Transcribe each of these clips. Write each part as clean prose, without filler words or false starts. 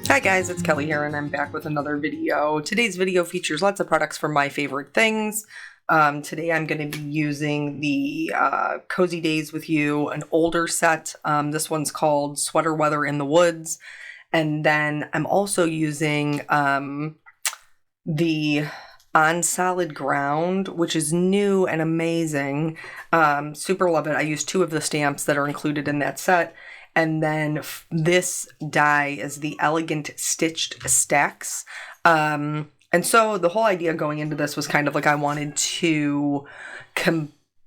Hi guys, it's Kelly here and I'm back with another video. Today's video features lots of products from my favorite things. Today I'm going to be using the Cozy Days with You, an older set. This one's called Sweater Weather in the Woods. And then I'm also using the On Solid Ground, which is new and amazing. Super love it. I used 2 of the stamps that are included in that set. And then this die is the Elegant Stitched Stacks. And so the whole idea going into this was kind of like I wanted to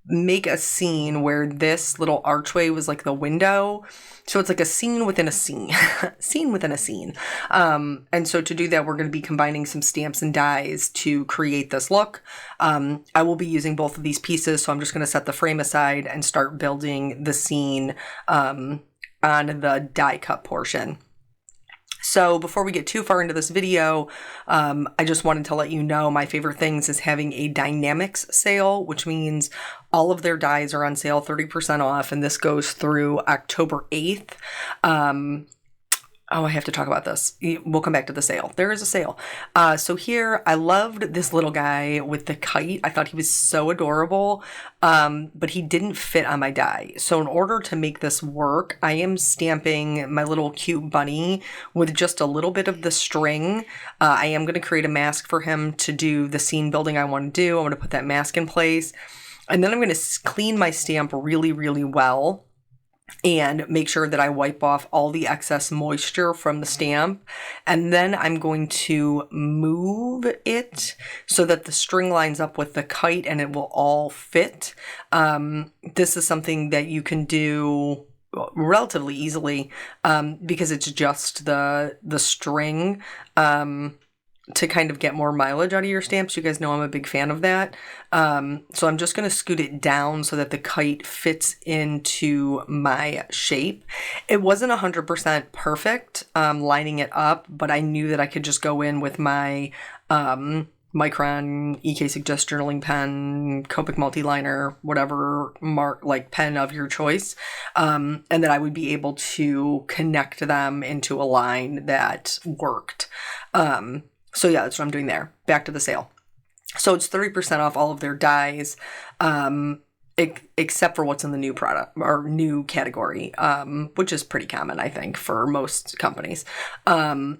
make a scene where this little archway was like the window. So it's like a scene within a scene, scene within a scene. And so to do that, we're going to be combining some stamps and dies to create this look. I will be using both of these pieces. So I'm just going to set the frame aside and start building the scene on the die cut portion. So before we get too far into this video, I just wanted to let you know my favorite things is having a Dynamics sale, which means all of their dies are on sale 30% off, and this goes through October 8th. Oh, I have to talk about this. We'll come back to the sale. There is a sale. So here, I loved this little guy with the kite. I thought he was so adorable, but he didn't fit on my die. So in order to make this work, I am stamping my little cute bunny with just a little bit of the string. I am going to create a mask for him to do the scene building I want to do. I'm going to put that mask in place. And then I'm going to clean my stamp really, really well and make sure that I wipe off all the excess moisture from the stamp. And then I'm going to move it so that the string lines up with the kite and it will all fit. This is something that you can do relatively easily because it's just the string to kind of get more mileage out of your stamps. You guys know I'm a big fan of that. So I'm just going to scoot it down so that the kite fits into my shape. It wasn't 100% perfect lining it up, but I knew that I could just go in with my Micron EK Suggest journaling pen, Copic multiliner, whatever pen of your choice, and that I would be able to connect them into a line that worked. So yeah, that's what I'm doing there. Back to the sale. So it's 30% off all of their dies, except for what's in the new product or new category, which is pretty common, I think, for most companies. And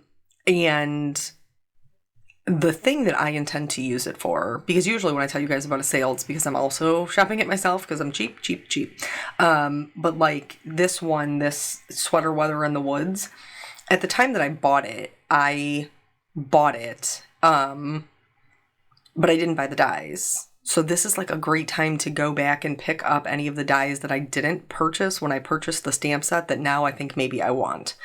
the thing that I intend to use it for, because usually when I tell you guys about a sale, it's because I'm also shopping it myself because I'm cheap. But like this one, this Sweater Weather in the Woods, at the time that I bought it, but I didn't buy the dies. So this is like a great time to go back and pick up any of the dies that I didn't purchase when I purchased the stamp set that now I think maybe I want,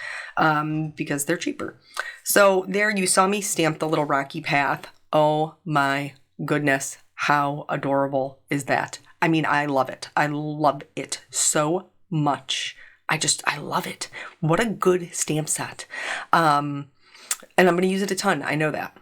because they're cheaper. So there you saw me stamp the little rocky path. Oh my goodness, how adorable is that? I mean, I love it. I love it so much. I love it. What a good stamp set. And I'm going to use it a ton. I know that.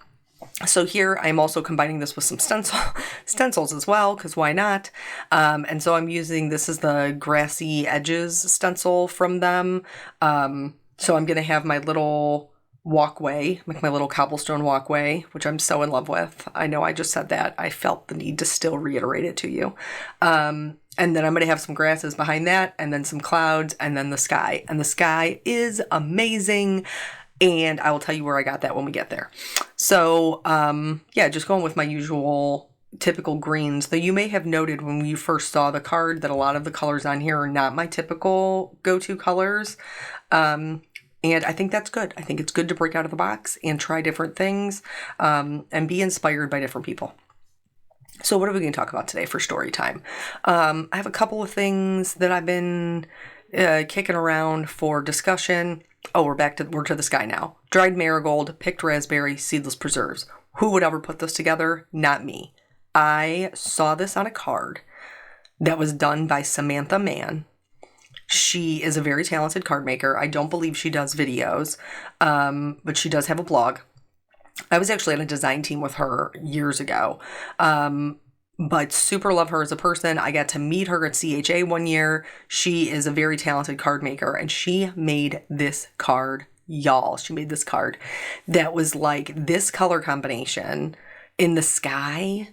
So here I'm also combining this with some stencils as well, because why not? And so I'm using, this is the Grassy Edges stencil from them. So I'm going to have my little walkway, like my little cobblestone walkway, which I'm so in love with. I know I just said that. I felt the need to still reiterate it to you. And then I'm going to have some grasses behind that, and then some clouds, and then the sky. And the sky is amazing. And I will tell you where I got that when we get there. So, yeah, just going with my usual typical greens. Though you may have noted when you first saw the card that a lot of the colors on here are not my typical go-to colors. And I think that's good. I think it's good to break out of the box and try different things and be inspired by different people. So what are we going to talk about today for story time? I have a couple of things that I've been kicking around for discussion. Oh, we're to the sky now. Dried marigold, picked raspberry, seedless preserves. Who would ever put this together? Not me. I saw this on a card that was done by Samantha Mann. She is a very talented card maker. I don't believe she does videos, but she does have a blog. I was actually on a design team with her years ago. But super love her as a person. I got to meet her at CHA one year. She is a very talented card maker, and she made this card y'all, she made this card that was like this color combination in the sky,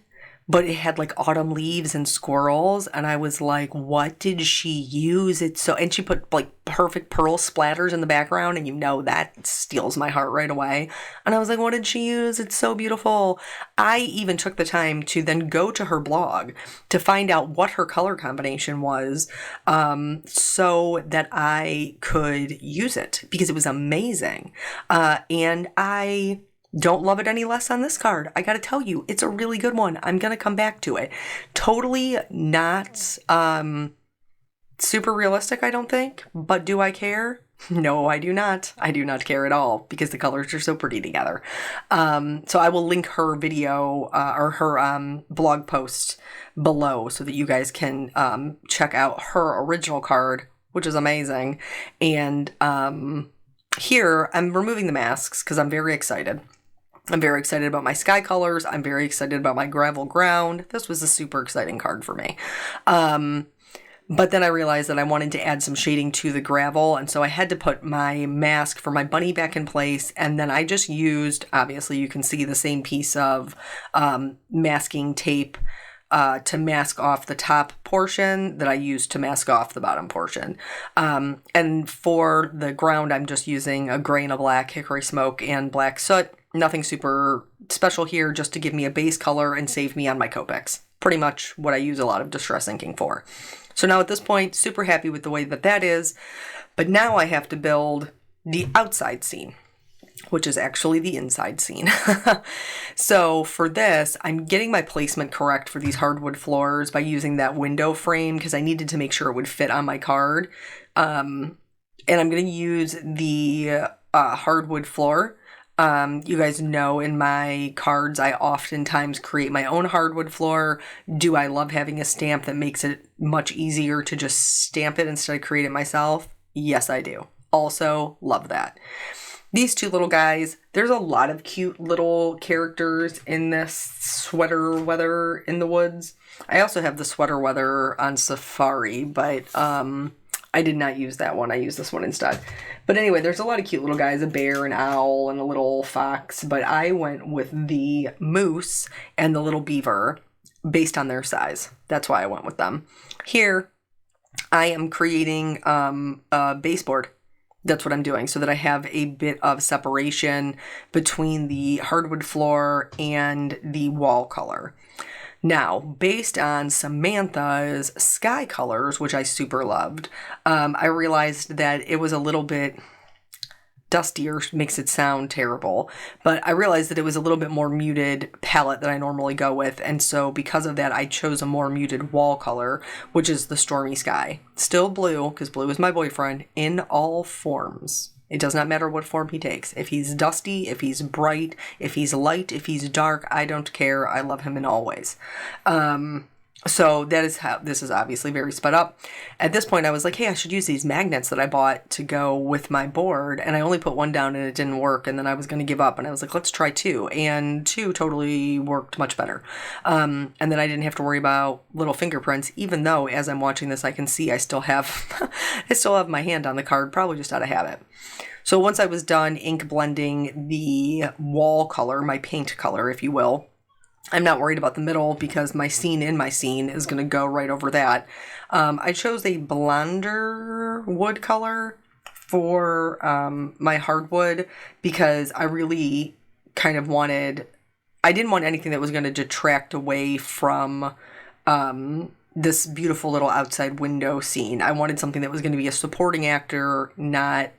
but it had like autumn leaves and squirrels. And I was like, what did she use? And she put like perfect pearl splatters in the background. And you know, that steals my heart right away. And I was like, what did she use? It's so beautiful. I even took the time to then go to her blog to find out what her color combination was, so that I could use it because it was amazing. And I don't love it any less on this card. I gotta tell you, it's a really good one. I'm gonna come back to it. Totally not super realistic, I don't think. But do I care? No, I do not. I do not care at all because the colors are so pretty together. So I will link her video or her blog post below so that you guys can check out her original card, which is amazing. And here I'm removing the masks because I'm very excited. I'm very excited about my sky colors. I'm very excited about my gravel ground. This was a super exciting card for me. But then I realized that I wanted to add some shading to the gravel. And so I had to put my mask for my bunny back in place. And then I just used, obviously you can see the same piece of masking tape to mask off the top portion that I used to mask off the bottom portion. And for the ground, I'm just using a gray and a black, hickory smoke and black soot. Nothing super special here, just to give me a base color and save me on my Copics. Pretty much what I use a lot of distress inking for. So now at this point, super happy with the way that is. But now I have to build the outside scene, which is actually the inside scene. So for this, I'm getting my placement correct for these hardwood floors by using that window frame because I needed to make sure it would fit on my card. And I'm going to use the hardwood floor. You guys know in my cards, I oftentimes create my own hardwood floor. Do I love having a stamp that makes it much easier to just stamp it instead of create it myself? Yes, I do. Also, love that. These two little guys, there's a lot of cute little characters in this sweater weather in the woods. I also have the sweater weather on Safari, but I did not use that one. I used this one instead. But anyway, there's a lot of cute little guys, a bear, an owl, and a little fox. But I went with the moose and the little beaver based on their size. That's why I went with them. Here, I am creating a baseboard. That's what I'm doing so that I have a bit of separation between the hardwood floor and the wall color. Now, based on Samantha's sky colors, which I super loved, I realized that it was a little bit dustier, makes it sound terrible, but I realized that it was a little bit more muted palette than I normally go with, and so because of that, I chose a more muted wall color, which is the Stormy Sky. Still blue, because blue is my boyfriend, in all forms. It does not matter what form he takes. If he's dusty, if he's bright, if he's light, if he's dark, I don't care. I love him in all ways. So that is how this is obviously very sped up. At this point, I was like, hey, I should use these magnets that I bought to go with my board. And I only put one down and it didn't work. And then I was going to give up. And I was like, let's try two. And two totally worked much better. And then I didn't have to worry about little fingerprints, even though as I'm watching this, I can see I still have my hand on the card, probably just out of habit. So once I was done ink blending the wall color, my paint color, if you will, I'm not worried about the middle because my scene in my scene is going to go right over that. I chose a blonder wood color for my hardwood because I really kind of I didn't want anything that was going to detract away from this beautiful little outside window scene. I wanted something that was going to be a supporting actor, not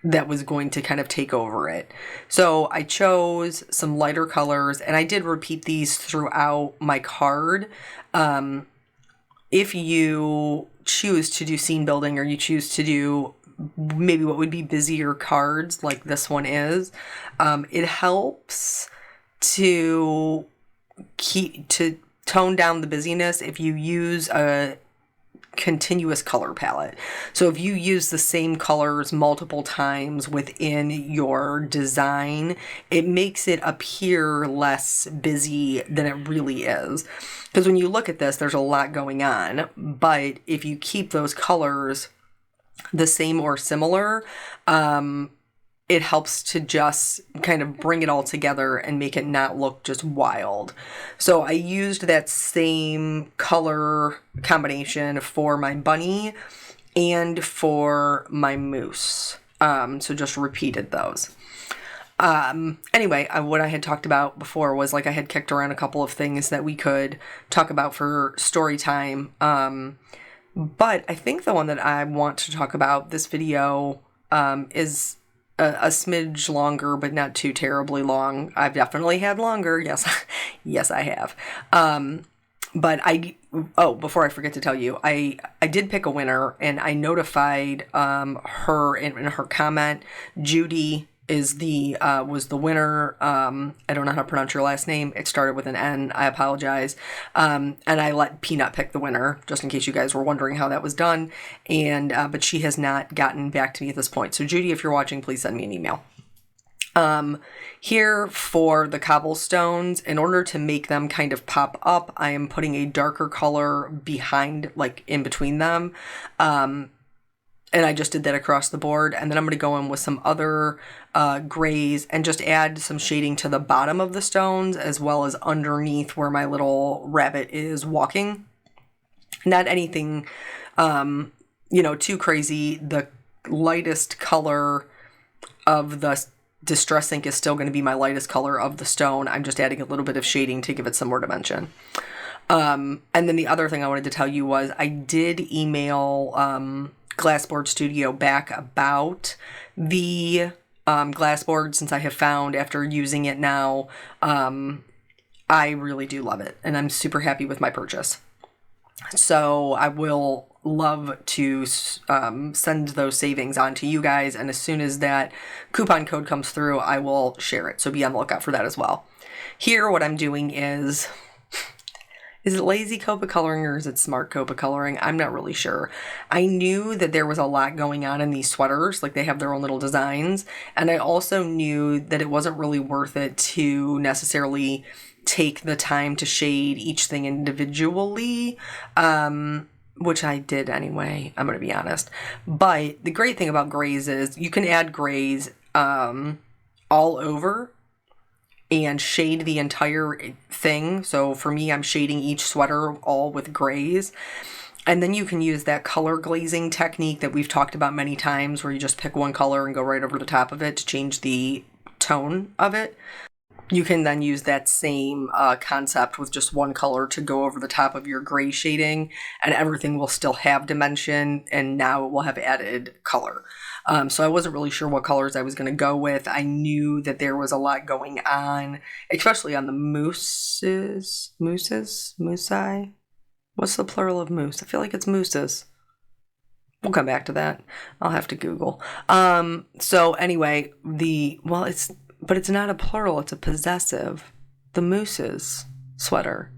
that was going to kind of take over it. So I chose some lighter colors, and I did repeat these throughout my card. If you choose to do scene building or you choose to do maybe what would be busier cards like this one is, it helps to tone down the busyness if you use a continuous color palette. So if you use the same colors multiple times within your design, it makes it appear less busy than it really is. Because when you look at this, there's a lot going on. But if you keep those colors the same or similar, it helps to just kind of bring it all together and make it not look just wild. So I used that same color combination for my bunny and for my moose. So just repeated those. Anyway, what I had talked about before was like I had kicked around a couple of things that we could talk about for story time. But I think the one that I want to talk about this video is a smidge longer, but not too terribly long. I've definitely had longer. Yes, yes, I have. But before I forget to tell you, I did pick a winner, and I notified her in her comment. Judy was the winner. I don't know how to pronounce your last name. It started with an N. I apologize. And I let Peanut pick the winner, just in case you guys were wondering how that was done. And but she has not gotten back to me at this point. So Judy, if you're watching, please send me an email. Here for the cobblestones, in order to make them kind of pop up, I am putting a darker color behind, like in between them. And I just did that across the board. And then I'm going to go in with some other grays and just add some shading to the bottom of the stones, as well as underneath where my little rabbit is walking. Not anything, too crazy. The lightest color of the Distress ink is still going to be my lightest color of the stone. I'm just adding a little bit of shading to give it some more dimension. And then the other thing I wanted to tell you was I did email Glassboard Studio back about the glassboard, since I have found after using it now, I really do love it, and I'm super happy with my purchase. So I will love to send those savings on to you guys, and as soon as that coupon code comes through, I will share it. So be on the lookout for that as well. Here, what I'm doing is it lazy Copa coloring or is it smart Copa coloring? I'm not really sure. I knew that there was a lot going on in these sweaters, like they have their own little designs, and I also knew that it wasn't really worth it to necessarily take the time to shade each thing individually, which I did anyway, I'm going to be honest. But the great thing about grays is you can add grays all over and shade the entire thing. So for me, I'm shading each sweater all with grays. And then you can use that color glazing technique that we've talked about many times, where you just pick one color and go right over the top of it to change the tone of it. You can then use that same concept with just one color to go over the top of your gray shading, and everything will still have dimension, and now it will have added color. So I wasn't really sure what colors I was going to go with. I knew that there was a lot going on, especially on the mooses. Moosei? What's the plural of moose? I feel like it's mooses. We'll come back to that. I'll have to Google. So anyway, but it's not a plural, it's a possessive. The mooses sweater.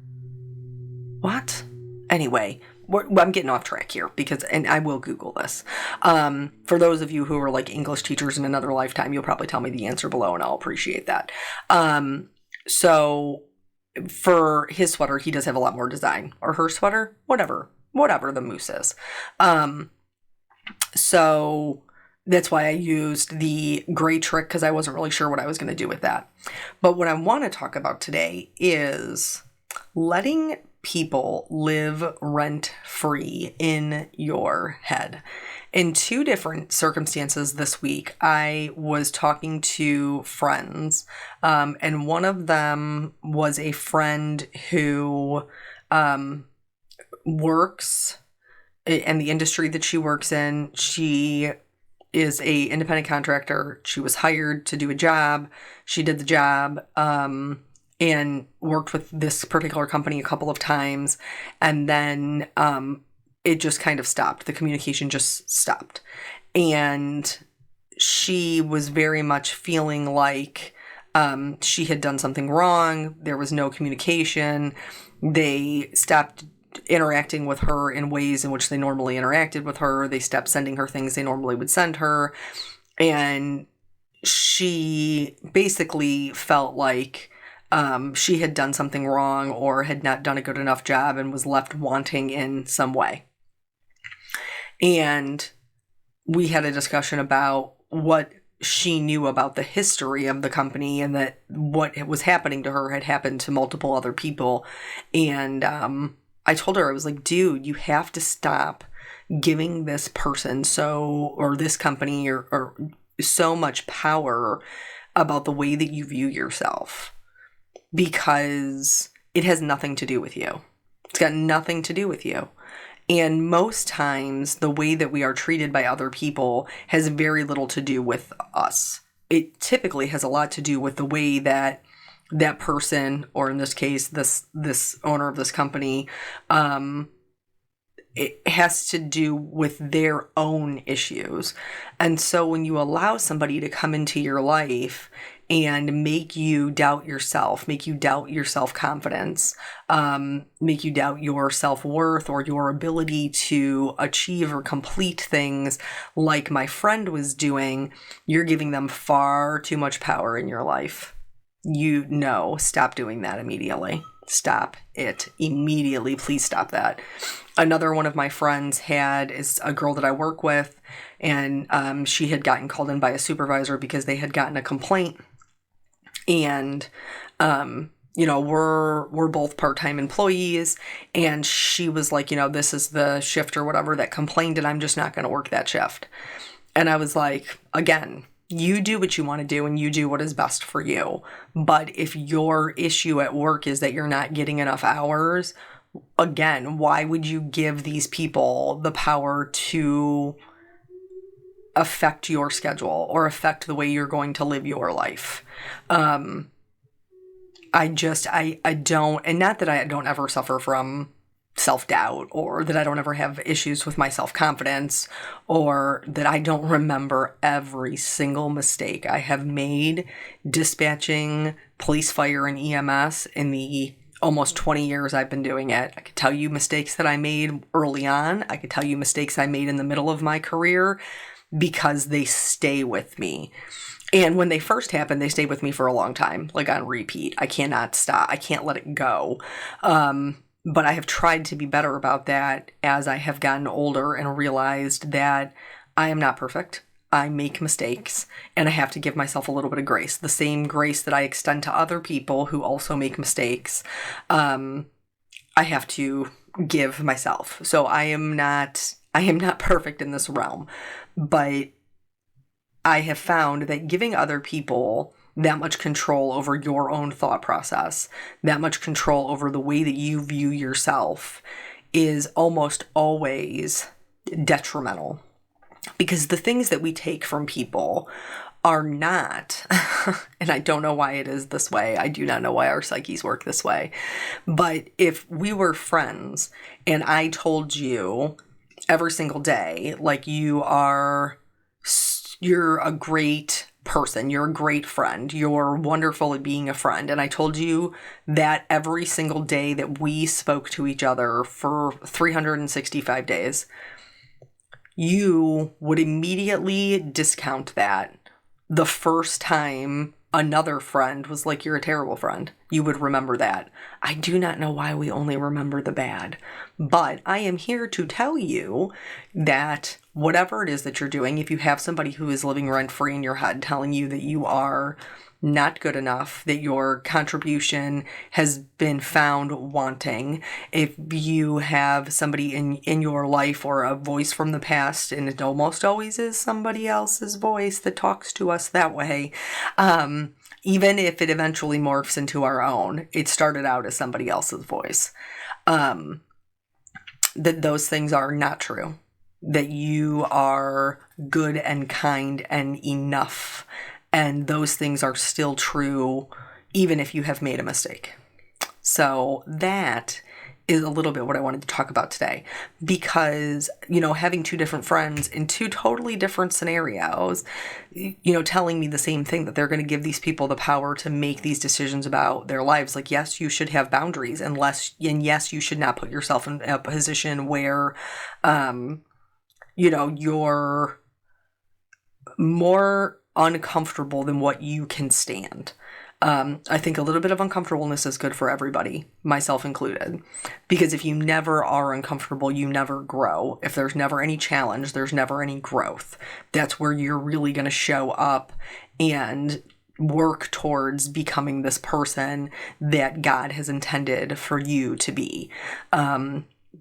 What? Anyway, I'm getting off track here and I will Google this. For those of you who are like English teachers in another lifetime, you'll probably tell me the answer below and I'll appreciate that. So for his sweater, he does have a lot more design, or her sweater, whatever the moose is. So that's why I used the gray trick, because I wasn't really sure what I was going to do with that. But what I want to talk about today is letting people live rent-free in your head. In two different circumstances this week, I was talking to friends, and one of them was a friend who works in the industry that she works in. She is a independent contractor. She was hired to do a job. She did the job and worked with this particular company a couple of times. And then it just kind of stopped. The communication just stopped. And she was very much feeling like she had done something wrong. There was no communication. They stopped interacting with her in ways in which they normally interacted with her. They stopped sending her things they normally would send her. And she basically felt like she had done something wrong or had not done a good enough job and was left wanting in some way. And we had a discussion about what she knew about the history of the company, and that what was happening to her had happened to multiple other people. And I told her, I was like, dude, you have to stop giving this person or this company or so much power about the way that you view yourself, because it has nothing to do with you. It's got nothing to do with you. And most times, the way that we are treated by other people has very little to do with us. It typically has a lot to do with the way that that person, or in this case, this owner of this company, it has to do with their own issues. And so when you allow somebody to come into your life and make you doubt yourself, make you doubt your self-confidence, make you doubt your self-worth or your ability to achieve or complete things like my friend was doing, you're giving them far too much power in your life. Stop doing that immediately. Stop it immediately. Please stop that. Another one of my friends is a girl that I work with, and she had gotten called in by a supervisor because they had gotten a complaint. And, we're both part-time employees, and she was like, this is the shift or whatever that complained, and I'm just not going to work that shift. And I was like, again, you do what you want to do and you do what is best for you. But if your issue at work is that you're not getting enough hours, again, why would you give these people the power to affect your schedule or affect the way you're going to live your life? I don't, and not that I don't ever suffer from self-doubt, or that I don't ever have issues with my self-confidence, or that I don't remember every single mistake I have made dispatching police, fire, and EMS in the almost 20 years I've been doing it. I could tell you mistakes that I made early on. I could tell you mistakes I made in the middle of my career, because they stay with me. And when they first happened, they stayed with me for a long time, like on repeat. I cannot stop. I can't let it go. But I have tried to be better about that as I have gotten older and realized that I am not perfect. I make mistakes, and I have to give myself a little bit of grace. The same grace that I extend to other people who also make mistakes, I have to give myself. So I am not perfect in this realm, but I have found that giving other people that much control over your own thought process, that much control over the way that you view yourself, is almost always detrimental. Because the things that we take from people are not, and I don't know why it is this way. I do not know why our psyches work this way. But if we were friends and I told you every single day, like, you're a great person, you're a great friend, you're wonderful at being a friend, and I told you that every single day that we spoke to each other for 365 days, you would immediately discount that the first time another friend was like, you're a terrible friend. You would remember that. I do not know why we only remember the bad, but I am here to tell you that whatever it is that you're doing, if you have somebody who is living rent-free in your head telling you that you are not good enough, that your contribution has been found wanting, if you have somebody in your life or a voice from the past, and it almost always is somebody else's voice that talks to us that way, even if it eventually morphs into our own, it started out as somebody else's voice, that those things are not true, that you are good and kind and enough. And those things are still true, even if you have made a mistake. So that is a little bit what I wanted to talk about today. Because, having two different friends in two totally different scenarios, telling me the same thing, that they're going to give these people the power to make these decisions about their lives. Like, yes, you should have boundaries, and yes, you should not put yourself in a position where, you're more uncomfortable than what you can stand. I think a little bit of uncomfortableness is good for everybody, myself included. Because if you never are uncomfortable, you never grow. If there's never any challenge, there's never any growth. That's where you're really going to show up and work towards becoming this person that God has intended for you to be.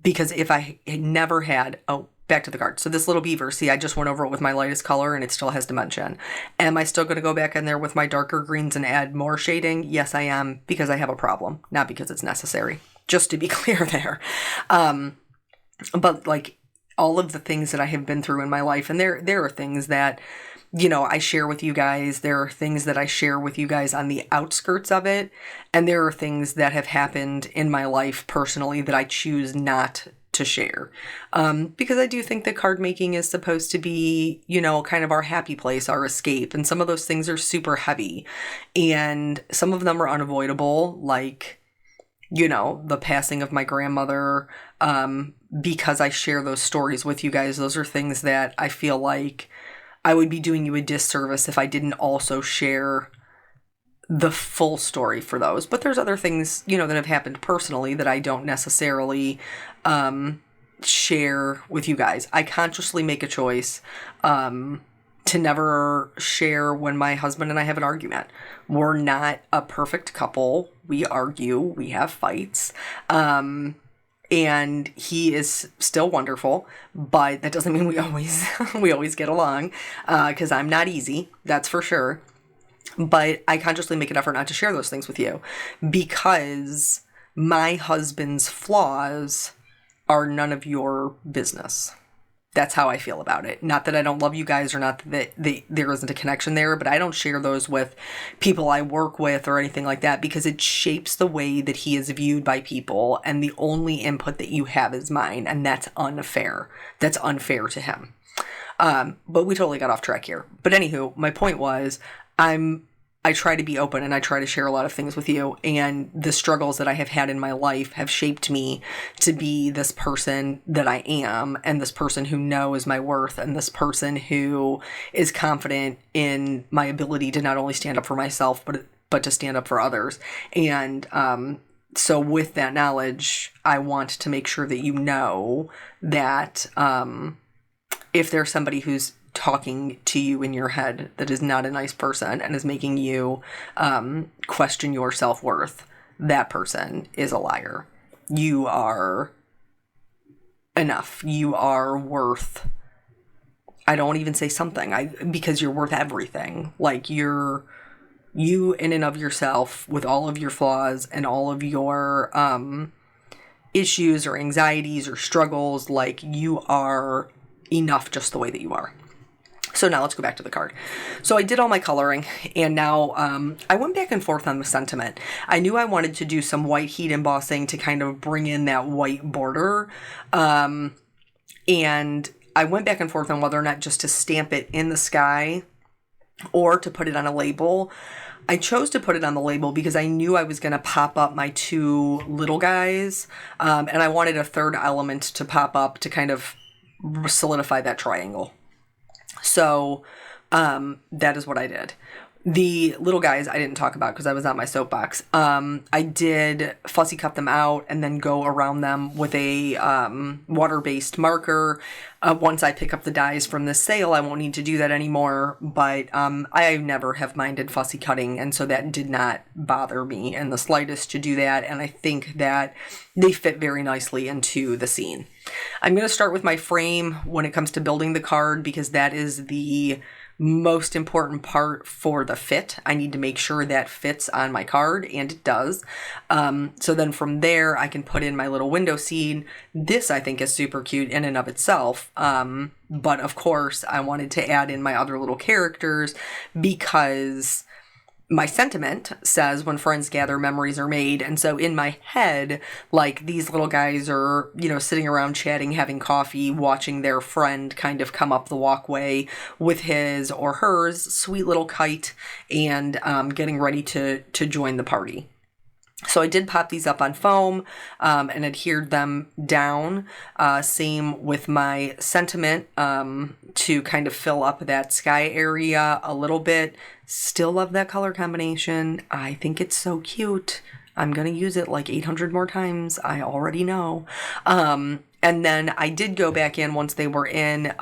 Because if I had never had, back to the card. So this little beaver, see, I just went over it with my lightest color and it still has dimension. Am I still going to go back in there with my darker greens and add more shading? Yes, I am, because I have a problem, not because it's necessary. Just to be clear there. But like all of the things that I have been through in my life, and there are things that, you know, I share with you guys. There are things that I share with you guys on the outskirts of it. And there are things that have happened in my life personally that I choose not to share. Because I do think that card making is supposed to be, you know, kind of our happy place, our escape. And some of those things are super heavy. And some of them are unavoidable, like, you know, the passing of my grandmother. Because I share those stories with you guys, those are things that I feel like I would be doing you a disservice if I didn't also share the full story for those. But there's other things, you know, that have happened personally that I don't necessarily share with you guys. I consciously make a choice to never share when my husband and I have an argument. We're not a perfect couple. We argue, we have fights. And he is still wonderful, but that doesn't mean we always get along, because I'm not easy, that's for sure. But I consciously make an effort not to share those things with you, because my husband's flaws are none of your business. That's how I feel about it. Not that I don't love you guys, or not that there isn't a connection there, but I don't share those with people I work with or anything like that, because it shapes the way that he is viewed by people, and the only input that you have is mine, and that's unfair. That's unfair to him. But we totally got off track here. But anywho, my point was, I try to be open and I try to share a lot of things with you, and the struggles that I have had in my life have shaped me to be this person that I am, and this person who knows my worth, and this person who is confident in my ability to not only stand up for myself, but to stand up for others. And so with that knowledge, I want to make sure that you know that if there's somebody who's talking to you in your head that is not a nice person and is making you question your self-worth, that person is a liar. You are enough. You are worth, I don't even say something, because you're worth everything. Like you in and of yourself, with all of your flaws and all of your issues or anxieties or struggles, like you are enough just the way that you are. So now let's go back to the card. So I did all my coloring, and now I went back and forth on the sentiment. I knew I wanted to do some white heat embossing to kind of bring in that white border. And I went back and forth on whether or not just to stamp it in the sky or to put it on a label. I chose to put it on the label because I knew I was going to pop up my two little guys. And I wanted a third element to pop up to kind of solidify that triangle. So that is what I did. The little guys I didn't talk about because I was on my soapbox. I did fussy cut them out and then go around them with a water-based marker. Once I pick up the dies from this sale, I won't need to do that anymore. But I never have minded fussy cutting, and so that did not bother me in the slightest to do that. And I think that they fit very nicely into the scene. I'm going to start with my frame when it comes to building the card, because that is the most important part for the fit. I need to make sure that fits on my card, and it does. So then from there, I can put in my little window scene. This I think is super cute in and of itself. But of course, I wanted to add in my other little characters because my sentiment says when friends gather, memories are made. And so in my head, like, these little guys are, you know, sitting around chatting, having coffee, watching their friend kind of come up the walkway with his or hers sweet little kite, and getting ready to join the party. So I did pop these up on foam and adhered them down. Same with my sentiment to kind of fill up that sky area a little bit. Still love that color combination. I think it's so cute. I'm going to use it like 800 more times. I already know. And then I did go back in once they were in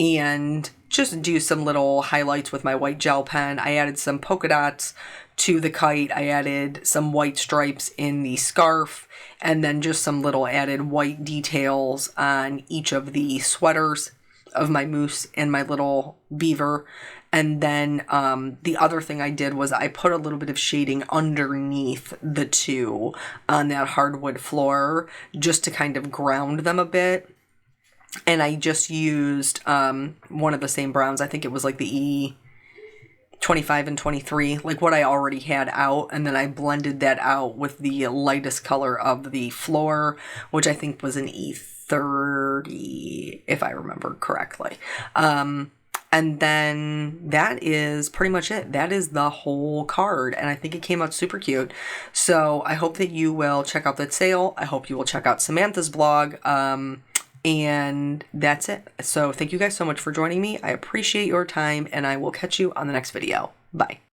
and just do some little highlights with my white gel pen. I added some polka dots to the kite. I added some white stripes in the scarf, and then just some little added white details on each of the sweaters of my moose and my little beaver. And then the other thing I did was I put a little bit of shading underneath the two on that hardwood floor just to kind of ground them a bit. And I just used one of the same browns. I think it was like the E25 and 23, like what I already had out. And then I blended that out with the lightest color of the floor, which I think was an E30, if I remember correctly. And then that is pretty much it. That is the whole card. And I think it came out super cute. So I hope that you will check out that sale. I hope you will check out Samantha's blog. And that's it. So thank you guys so much for joining me. I appreciate your time, and I will catch you on the next video. Bye.